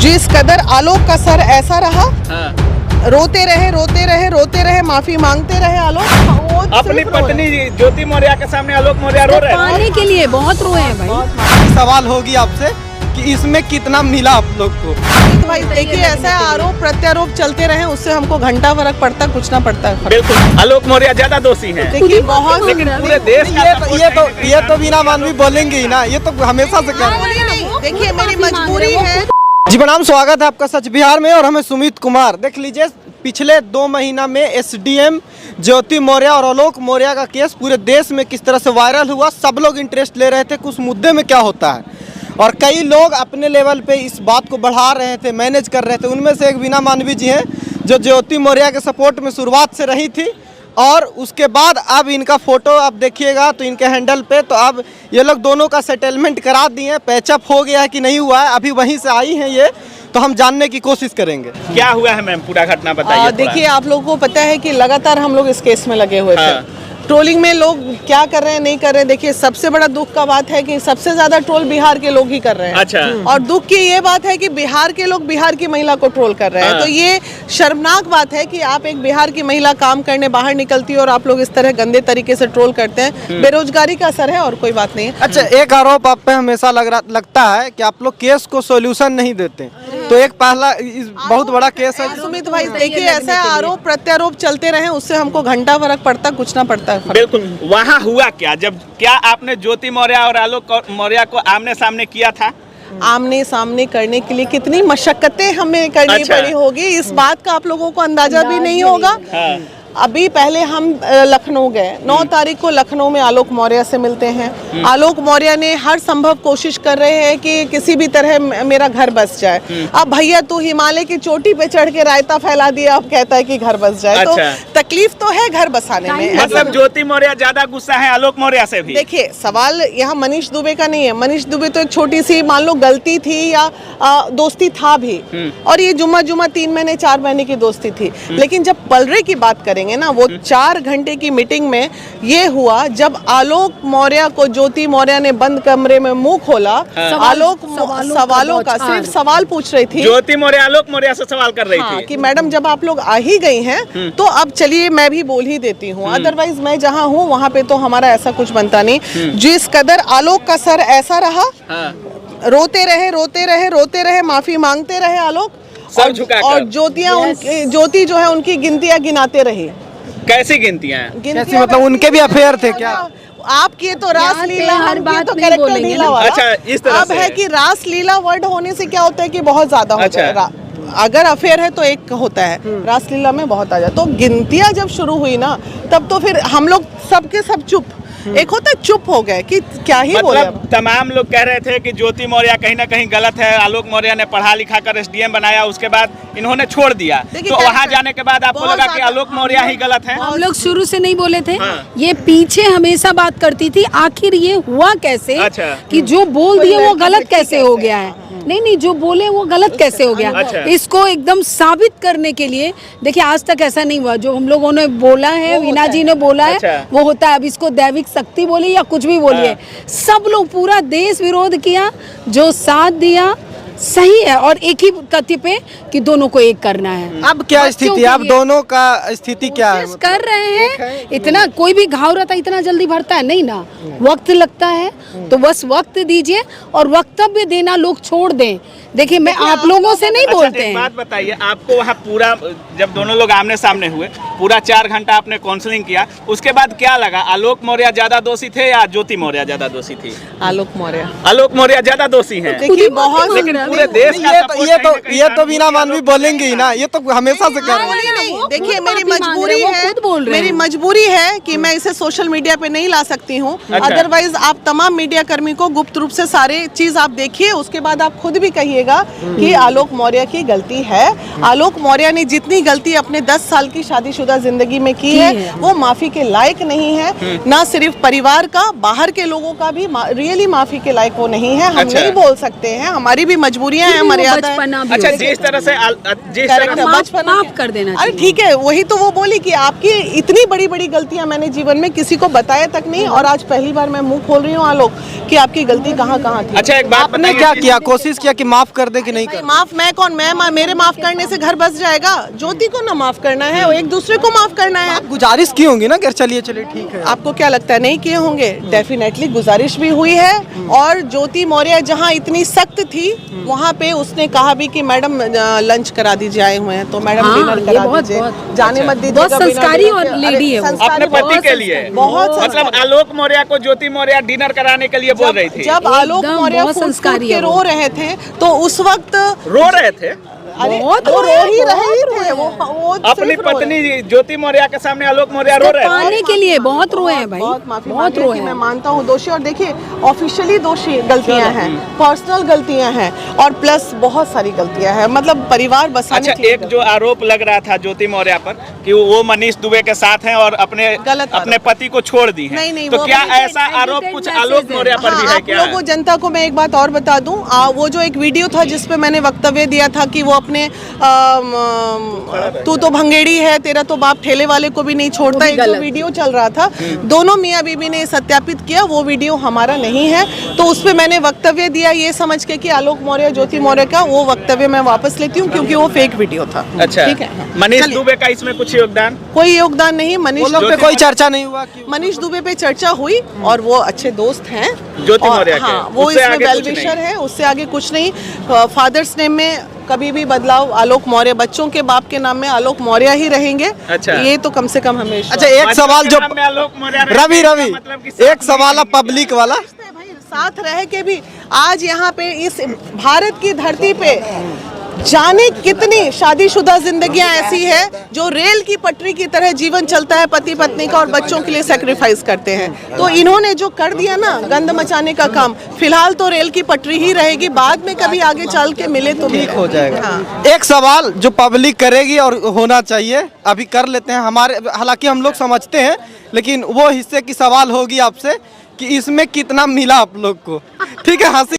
जिस कदर आलोक का सर ऐसा रहा, रोते रहे, माफी मांगते रहे आलोक। अपनी पत्नी ज्योति मौर्य के सामने आलोक मौर्य रो रहे हैं। पाने के लिए बहुत रोए हैं भाई। सवाल होगी आपसे कि इसमें कितना मिला आप लोग को। भाई देखिए, ऐसा आरोप प्रत्यारोप चलते रहे, उससे हमको घंटा फर्क पड़ता कुछ ना पड़ता है। बिल्कुल आलोक मौर्य ज्यादा दोषी हैं। देखिए बहुत, लेकिन पूरे देश का ये तो बिना मानवी बोलेंगे ही ना, ये तो हमेशा से कह रहे हैं। देखिए मेरी मजबूरी है। जी प्रणाम, स्वागत है आपका सच बिहार में और हमें सुमित कुमार। देख लीजिए, पिछले 2 महीना में एसडीएम ज्योति मौर्य और आलोक मौर्य का केस पूरे देश में किस तरह से वायरल हुआ। सब लोग इंटरेस्ट ले रहे थे कि उस मुद्दे में क्या होता है, और कई लोग अपने लेवल पे इस बात को बढ़ा रहे थे, मैनेज कर रहे थे। उनमें से एक बिना मानवी जी हैं जो ज्योति मौर्य के सपोर्ट में शुरुआत से रही थी, और उसके बाद अब इनका फोटो आप देखिएगा तो इनके हैंडल पे तो अब ये लोग दोनों का सेटलमेंट करा दिए हैं। पैचअप हो गया है कि नहीं हुआ है, अभी वहीं से आई हैं ये, तो हम जानने की कोशिश करेंगे क्या हुआ है। मैम पूरा घटना बताइए। देखिए आप लोगों को पता है कि लगातार हम लोग इस केस में लगे हुए थे। ट्रोलिंग में लोग क्या कर रहे हैं नहीं कर रहे हैं। देखिए सबसे बड़ा दुख का बात है कि सबसे ज्यादा ट्रोल बिहार के लोग ही कर रहे हैं। अच्छा। और दुख की ये बात है कि बिहार के लोग बिहार की महिला को ट्रोल कर रहे हैं। तो ये शर्मनाक बात है कि आप एक बिहार की महिला काम करने बाहर निकलती है और आप लोग इस तरह गंदे तरीके से ट्रोल करते हैं। बेरोजगारी का असर है और कोई बात नहीं है। अच्छा, एक आरोप आप पे हमेशा लगता है कि आप लोग केस को सॉल्यूशन नहीं देते, तो एक पहला बहुत बड़ा केस है। सुमित भाई देखिए, ऐसा आरोप प्रत्यारोप चलते रहे, उससे हमको घंटा फर्क पड़ता कुछ ना पड़ता है। बिल्कुल। वहाँ हुआ क्या, जब क्या आपने ज्योति मौर्य और आलोक मौर्य को आमने सामने किया था? आमने सामने करने के लिए कितनी मशक्कतें हमें करनी पड़ी होगी, इस बात का आप लोगों को अंदाजा भी नहीं होगा। अभी पहले हम लखनऊ गए, 9 तारीख को लखनऊ में आलोक मौर्य से मिलते हैं। आलोक मौर्य ने हर संभव कोशिश कर रहे हैं कि किसी भी तरह मेरा घर बस जाए। अब भैया तू हिमालय की चोटी पे चढ़ के रायता फैला दिया, अब कहता है कि घर बस जाए। अच्छा। तो तकलीफ तो है घर बसाने में। मतलब ज्योति मौर्य ज्यादा गुस्सा है आलोक मौर्य से भी। देखिए सवाल यहाँ मनीष दुबे का नहीं है। मनीष दुबे तो एक छोटी सी मान लो गलती थी या दोस्ती था भी, और ये जुम्मा 3 महीने 4 महीने की दोस्ती थी। लेकिन जब पलरे की बात करेंगे ना, वो 4 घंटे की मीटिंग में ये हुआ जब आलोक मौर्य को ज्योति मौर्य ने बंद कमरे में मुंह खोला। आलोक सवालों का सिर्फ सवाल पूछ रही थी। ज्योति मौर्य आलोक मौर्य से सवाल कर रही थी कि मैडम जब आप लोग आ ही गई हैं तो अब चलिए मैं भी बोल ही देती हूँ, अदरवाइज मैं जहाँ हूँ वहाँ पे तो हमारा ऐसा कुछ बनता नहीं। जिस कदर आलोक का सर ऐसा रहा, रोते रहे, माफी मांगते रहे आलोक, और ज्योति जो है उनकी गिनतियां गिनाते रही। कैसी गिनतियां? कैसी मतलब उनके भी अफेयर थे क्या? आपकी तो रासलीला, हर बात तो नहीं कैरेक्टर बोलेंगे लीला ना। वाला। अच्छा, इस तरह अब से है कि रासलीला वर्ड होने से क्या होता है कि बहुत ज्यादा हो अच्छा। जाएगा। अगर अफेयर है तो एक होता है, रासलीला में बहुत आ जाए। तो गिनतियां जब शुरू हुई ना, तब तो फिर हम लोग सबके सब चुप। एक होता है चुप हो गए कि क्या ही बोले। मतलब तमाम लोग कह रहे थे कि ज्योति मौर्य कहीं ना कहीं गलत है। आलोक मौर्य ने पढ़ा लिखा कर एसडीएम बनाया, उसके बाद इन्होंने छोड़ दिया। तो वहाँ जाने के बाद आपको लगा कि आलोक मौर्य ही गलत है? हम लोग शुरू से नहीं बोले थे। ये पीछे हमेशा बात करती थी, आखिर ये हुआ कैसे। अच्छा। कि जो बोल दिए वो गलत कैसे हो गया है। नहीं, जो बोले वो गलत कैसे हो गया। अच्छा। इसको एकदम साबित करने के लिए देखिए, आज तक ऐसा नहीं हुआ। जो हम लोगों ने बोला है, वीना जी ने बोला है, अच्छा। वो होता है। अब इसको दैविक शक्ति बोली या कुछ भी बोलिए, सब लोग पूरा देश विरोध किया, जो साथ दिया सही है, और एक ही कथ्य पे कि दोनों को एक करना है। अब क्या स्थिति है? अब दोनों का स्थिति क्या है? कर रहे हैं। इतना कोई भी घाव रहता इतना जल्दी भरता है नहीं ना, वक्त लगता है। तो बस वक्त दीजिए, और वक्तव्य देना लोग छोड़ दें। देखिए मैं आप लोगों से नहीं बोलते हैं। बात बताइए, आपको वहाँ पूरा जब दोनों लोग आमने सामने हुए, पूरा 4 घंटा आपने काउंसलिंग किया, उसके बाद क्या लगा? आलोक मौर्य ज्यादा दोषी थे या ज्योति मौर्य ज्यादा दोषी थी? आलोक मौर्य ज्यादा दोषी हैं। देखिए बहुत, लेकिन पूरे देश का ये तो बिना मानवी बोलेंगे ही ना, ये तो हमेशा से कह रहे हैं। नहीं, देखिए मेरी मजबूरी है कि मैं इसे सोशल मीडिया पे नहीं ला सकती हूँ। अदरवाइज आप तमाम मीडिया कर्मी को गुप्त रूप से सारे चीज आप देखिए, उसके बाद आप खुद भी कहिएगा कि आलोक मौर्य की गलती है। आलोक मौर्य ने जितनी गलती अपने 10 साल की शादीशुदा शादीशुदा जिंदगी में की है वो माफी के लायक नहीं है। ना सिर्फ परिवार का, बाहर के लोगों का भी रियली माफी के लायक वो नहीं है। हम नहीं बोल सकते हैं, हमारी भी मजबूरियां हैं, मर्यादा है। अच्छा, जिस तरह से बचपना माफ कर देना। अरे ठीक है, वही तो वो बोली कि आपकी इतनी बड़ी बड़ी गलतियां मैंने जीवन में किसी को बताया तक नहीं, और आज पहली बार मैं मुंह खोल रही हूँ आलोक कि आपकी गलती कहाँ कहाँ थी। अच्छा, एक बात आपने क्या किया, कोशिश किया कि माफ कर दे कि नहीं कर? माफ मैं कौन, मेरे माफ करने से घर बस जाएगा? ज्योति को ना माफ करना है, एक दूसरे को माफ करना है। गुजारिश की होंगी ना कि चलिए ठीक है। आपको क्या लगता है नहीं किए होंगे? डेफिनेटली गुजारिश भी हुई है। और ज्योति मौर्य जहाँ इतनी सख्त थी वहाँ पे उसने कहा भी कि मैडम लंच करा दीजिए, आए हुए हैं तो मैडम डिनर करा दीजिए, जाने मत दीजिए। बहुत संस्कारी और लेडी है वो। अपने पति के लिए बहुत मतलब आलोक मौर्य को ज्योति मौर्य डिनर कराने के लिए बोल रही थी। जब आलोक मौर्य बहुत फूट संस्कारी के है रो रहे थे तो उस वक्त रो रहे थे। अरे बहुत वो रो ही बहुत रहे थे, वो अपनी सिर्फ रो रहे पत्नी ज्योति मौर्य के सामने आलोक मौर्य रो रहे थे। पाने के लिए बहुत रोए हैं भाई, बहुत माफी बहुत मांगी रोए कि मैं हैं। मानता हूँ दोषी। और देखिए ऑफिशियली दोषी गलतियां हैं, पर्सनल गलतियां हैं, और प्लस बहुत सारी गलतियां हैं, मतलब परिवार बसाने अच्छा, एक जो आरोप लग रहा था ज्योति मौर्य पर कि वो मनीष दुबे के साथ हैं और अपने पति को छोड़ दी हैं। नहीं, तो वो क्या भी ऐसा आरोप कुछ आलोक मौर्य पर भी है आप क्या? लोगों जनता को मैं एक बात और बता दूं, वो जो एक वीडियो था जिसपे मैंने वक्तव्य दिया था कि वो अपने तू तो भंगेड़ी है, तेरा तो बाप ठेले वाले को भी नहीं छोड़ता, एक जो वीडियो चल रहा था, दोनों मियाँ बीबी ने सत्यापित किया वो वीडियो हमारा नहीं है। तो उस पे मैंने वक्तव्य दिया ये समझ के कि आलोक मौर्य ज्योति मौर्य का, वो वक्तव्य मैं वापस लेती हूँ क्योंकि वो फेक वीडियो था। अच्छा, ठीक है। मनीष दुबे का इसमें कुछ योगदान? कोई योगदान नहीं। मनीष पे कोई चर्चा नहीं हुआ कि मनीष दुबे पे चर्चा हुई और वो अच्छे दोस्त हैं ज्योति और मौर्य के। हाँ, वो उससे इसमें आगे वेल कुछ नहीं। विशर है, उससे आगे कुछ नहीं। फादर्स नेम में कभी भी बदलाव आलोक मौर्य, बच्चों के बाप के नाम में आलोक मौर्य ही रहेंगे। अच्छा। ये तो कम से कम हमेशा। अच्छा, एक सवाल जो आलोक मौर्य रवि मतलब एक सवाल है पब्लिक वाला। भाई साथ रह के भी आज यहाँ पे इस भारत की धरती पे जाने कितनी शादीशुदा जिंदगियां ऐसी है जो रेल की पटरी की तरह जीवन चलता है पति पत्नी का और बच्चों के लिए सेक्रीफाइस करते हैं। तो इन्होंने जो कर दिया ना गंद मचाने का काम, फिलहाल तो रेल की पटरी ही रहेगी, बाद में कभी आगे चल के मिले तो ठीक हो जाएगा। हाँ। एक सवाल जो पब्लिक करेगी और होना चाहिए, अभी कर लेते हैं हमारे, हालांकि हम लोग समझते हैं लेकिन वो हिस्से की सवाल होगी आपसे कि इसमें कितना मिला आप लोग को। ठीक है, हंसी